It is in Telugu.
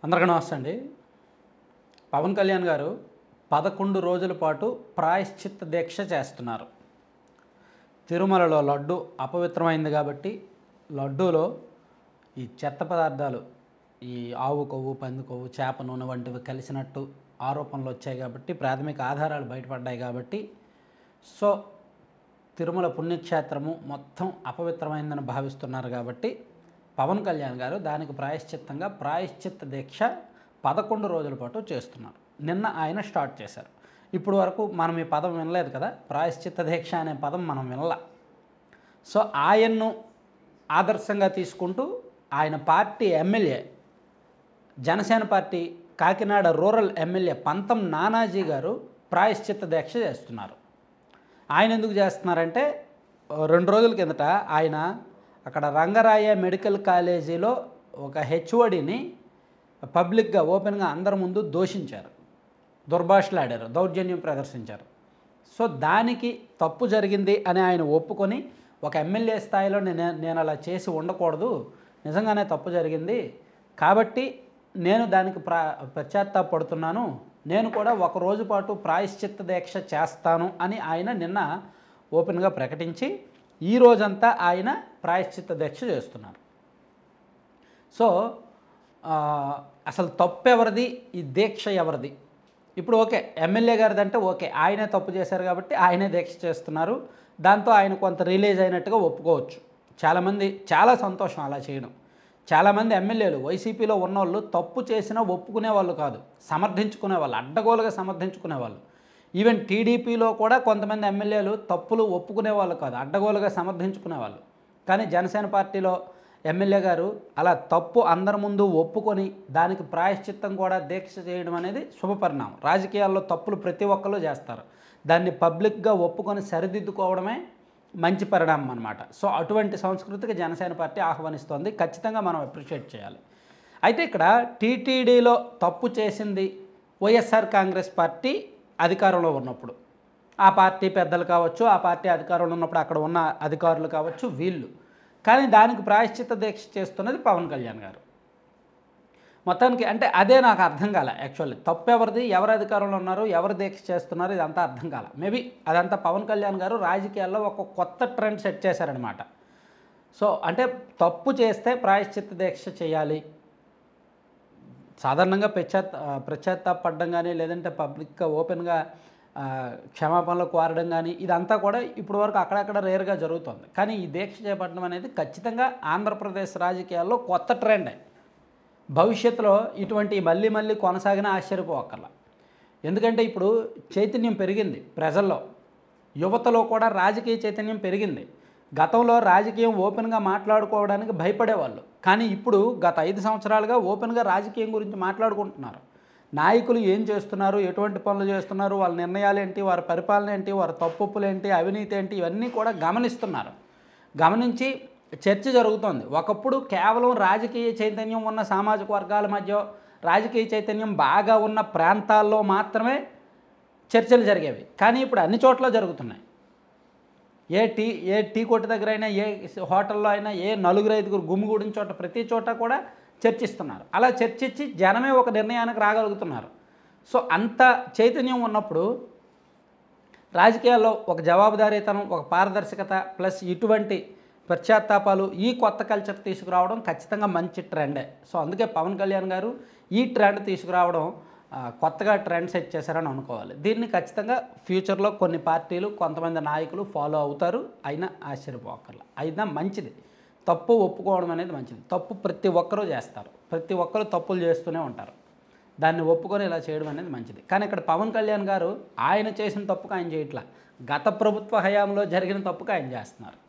అందరికీ నమస్తే అండి. పవన్ కళ్యాణ్ గారు 11 రోజుల పాటు ప్రాయశ్చిత్త దీక్ష చేస్తున్నారు. తిరుమలలో లడ్డు అపవిత్రమైంది కాబట్టి లడ్డూలో ఈ చెత్త పదార్థాలు, ఈ ఆవు కొవ్వు, పంది కొవ్వు, చేప నూనె వంటివి కలిసినట్టు ఆరోపణలు వచ్చాయి కాబట్టి, ప్రాథమిక ఆధారాలు బయటపడ్డాయి కాబట్టి, సో తిరుమల పుణ్యక్షేత్రము మొత్తం అపవిత్రమైందని భావిస్తున్నారు కాబట్టి పవన్ కళ్యాణ్ గారు దానికి ప్రాయశ్చిత్తంగా ప్రాయశ్చిత్త దీక్ష 11 రోజుల పాటు చేస్తున్నారు. నిన్న ఆయన స్టార్ట్ చేశారు. ఇప్పుడు వరకు మనం ఈ పదం వినలేదు కదా, ప్రాయశ్చిత్త దీక్ష అనే పదం మనం వినలా. సో ఆయన్ను ఆదర్శంగా తీసుకుంటూ ఆయన party MLA, Janasena party Kakinada rural MLA పంతం నానాజీ గారు ప్రాయశ్చిత్త దీక్ష చేస్తున్నారు. ఆయన ఎందుకు చేస్తున్నారంటే 2 రోజుల కిందట ఆయన అక్కడ రంగరాయ మెడికల్ కాలేజీలో ఒక హెచ్ఓడిని పబ్లిక్గా ఓపెన్గా అందరి ముందు దూషించారు, దుర్భాషలాడారు, దౌర్జన్యం ప్రదర్శించారు. సో దానికి తప్పు జరిగింది అని ఆయన ఒప్పుకొని, ఒక ఎమ్మెల్యే స్థాయిలో నేను అలా చేసి ఉండకూడదు, నిజంగానే తప్పు జరిగింది కాబట్టి నేను దానికి పశ్చాత్తాపడుతున్నాను, నేను కూడా 1 రోజు పాటు ప్రాయశ్చిత్త దీక్ష చేస్తాను అని ఆయన నిన్న ఓపెన్గా ప్రకటించి ఈ రోజంతా ఆయన ప్రాయశ్చిత్త దీక్ష చేస్తున్నారు. సో అసలు తప్పు ఎవరిది, ఈ దీక్ష ఎవరిది? ఇప్పుడు ఓకే, ఎమ్మెల్యే గారిది అంటే ఓకే, ఆయనే తప్పు చేశారు కాబట్టి ఆయనే దీక్ష చేస్తున్నారు, దాంతో ఆయన కొంత రిలీజ్ అయినట్టుగా ఒప్పుకోవచ్చు. చాలామంది చాలా సంతోషం అలా చేయడం. చాలామంది ఎమ్మెల్యేలు వైసీపీలో ఉన్నవాళ్ళు తప్పు చేసినా ఒప్పుకునేవాళ్ళు కాదు, సమర్థించుకునేవాళ్ళు, అడ్డగోలుగా సమర్థించుకునేవాళ్ళు. ఈవెన్ టీడీపీలో కూడా కొంతమంది ఎమ్మెల్యేలు తప్పులు ఒప్పుకునేవాళ్ళు కాదు, అడ్డగోలుగా సమర్థించుకునేవాళ్ళు. కానీ జనసేన పార్టీలో ఎమ్మెల్యే గారు అలా తప్పు అందరి ముందు ఒప్పుకొని దానికి ప్రాయశ్చిత్తం కూడా దీక్ష చేయడం అనేది శుభపరిణామం. రాజకీయాల్లో తప్పులు ప్రతి ఒక్కరు చేస్తారు, దాన్ని పబ్లిక్గా ఒప్పుకొని సరిదిద్దుకోవడమే మంచి పరిణామం అన్నమాట. సో అటువంటి సంస్కృతికి జనసేన పార్టీ ఆహ్వానిస్తోంది, ఖచ్చితంగా మనం అప్రిషియేట్ చేయాలి. అయితే ఇక్కడ టీటీడీలో తప్పు చేసింది వైఎస్ఆర్ కాంగ్రెస్ పార్టీ అధికారంలో ఉన్నప్పుడు, ఆ పార్టీ పెద్దలు కావచ్చు, ఆ పార్టీ అధికారంలో ఉన్నప్పుడు అక్కడ ఉన్న అధికారులు కావచ్చు, వీళ్ళు. కానీ దానికి ప్రాయశ్చిత్త దీక్ష చేస్తున్నది పవన్ కళ్యాణ్ గారు. మొత్తానికి అంటే అదే నాకు అర్థం కాలే. యాక్చువల్లీ తప్పు ఎవరిది, ఎవరు అధికారంలో ఉన్నారు, ఎవరు దీక్ష చేస్తున్నారు, ఇదంతా అర్థం కాలే. మేబీ అదంతా పవన్ కళ్యాణ్ గారు రాజకీయాల్లో ఒక కొత్త ట్రెండ్ సెట్ చేశారనమాట. సో అంటే తప్పు చేస్తే ప్రాయశ్చిత్త దీక్ష చేయాలి, సాధారణంగా పశ్చాత్తాపడడం కానీ, లేదంటే పబ్లిక్గా ఓపెన్గా క్షమాపణలు కోరడం కానీ, ఇదంతా కూడా ఇప్పటి వరకు అక్కడక్కడ రేర్గా జరుగుతుంది. కానీ ఈ దీక్ష చేపట్టడం అనేది ఖచ్చితంగా ఆంధ్రప్రదేశ్ రాజకీయాల్లో కొత్త ట్రెండే. భవిష్యత్తులో ఇటువంటి మళ్ళీ మళ్ళీ కొనసాగిన ఆశ్చర్యపోవక్కర్లా. ఎందుకంటే ఇప్పుడు చైతన్యం పెరిగింది ప్రజల్లో, యువతలో కూడా రాజకీయ చైతన్యం పెరిగింది. గతంలో రాజకీయం ఓపెన్గా మాట్లాడుకోవడానికి భయపడేవాళ్ళు, కానీ ఇప్పుడు గత 5 సంవత్సరాలుగా ఓపెన్గా రాజకీయం గురించి మాట్లాడుకుంటున్నారు. నాయకులు ఏం చేస్తున్నారు, ఎటువంటి పనులు చేస్తున్నారు, వాళ్ళ నిర్ణయాలు ఏంటి, వారి పరిపాలన ఏంటి, వారి తప్పులు ఏంటి, అవినీతి ఏంటి, ఇవన్నీ కూడా గమనిస్తున్నారు. గమనించి చర్చ జరుగుతోంది. ఒకప్పుడు కేవలం రాజకీయ చైతన్యం ఉన్న సామాజిక వర్గాల మధ్య, రాజకీయ చైతన్యం బాగా ఉన్న ప్రాంతాల్లో మాత్రమే చర్చలు జరిగేవి. కానీ ఇప్పుడు అన్ని చోట్ల జరుగుతున్నాయి. ఏ టీ కొట్టు దగ్గర అయినా, ఏ హోటల్లో అయినా, ఏ 4-5 గుమిగూడిన చోట, ప్రతి చోట కూడా చర్చిస్తున్నారు. అలా చర్చించి జనమే ఒక నిర్ణయానికి రాగలుగుతున్నారు. సో అంత చైతన్యం ఉన్నప్పుడు రాజకీయాల్లో ఒక జవాబుదారీతనం, ఒక పారదర్శకత ప్లస్ ఇటువంటి పశ్చాత్తాపాలు, ఈ కొత్త కల్చర్ తీసుకురావడం ఖచ్చితంగా మంచి ట్రెండే. సో అందుకే పవన్ కళ్యాణ్ గారు ఈ ట్రెండ్ తీసుకురావడం కొత్తగా ట్రెండ్ సెట్ చేశారని అనుకోవాలి. దీన్ని ఖచ్చితంగా ఫ్యూచర్లో కొన్ని పార్టీలు, కొంతమంది నాయకులు ఫాలో అవుతారు, అయినా ఆశ్చర్యపోకర్లా. అయినా మంచిది, తప్పు ఒప్పుకోవడం అనేది మంచిది. తప్పు ప్రతి ఒక్కరూ చేస్తారు, ప్రతి ఒక్కరు తప్పులు చేస్తూనే ఉంటారు, దాన్ని ఒప్పుకొని ఇలా చేయడం అనేది మంచిది. కానీ ఇక్కడ పవన్ కళ్యాణ్ గారు ఆయన చేసిన తప్పుకు ఆయన చేయట్లా, గత ప్రభుత్వ హయాంలో జరిగిన తప్పుకు ఆయన చేస్తున్నారు.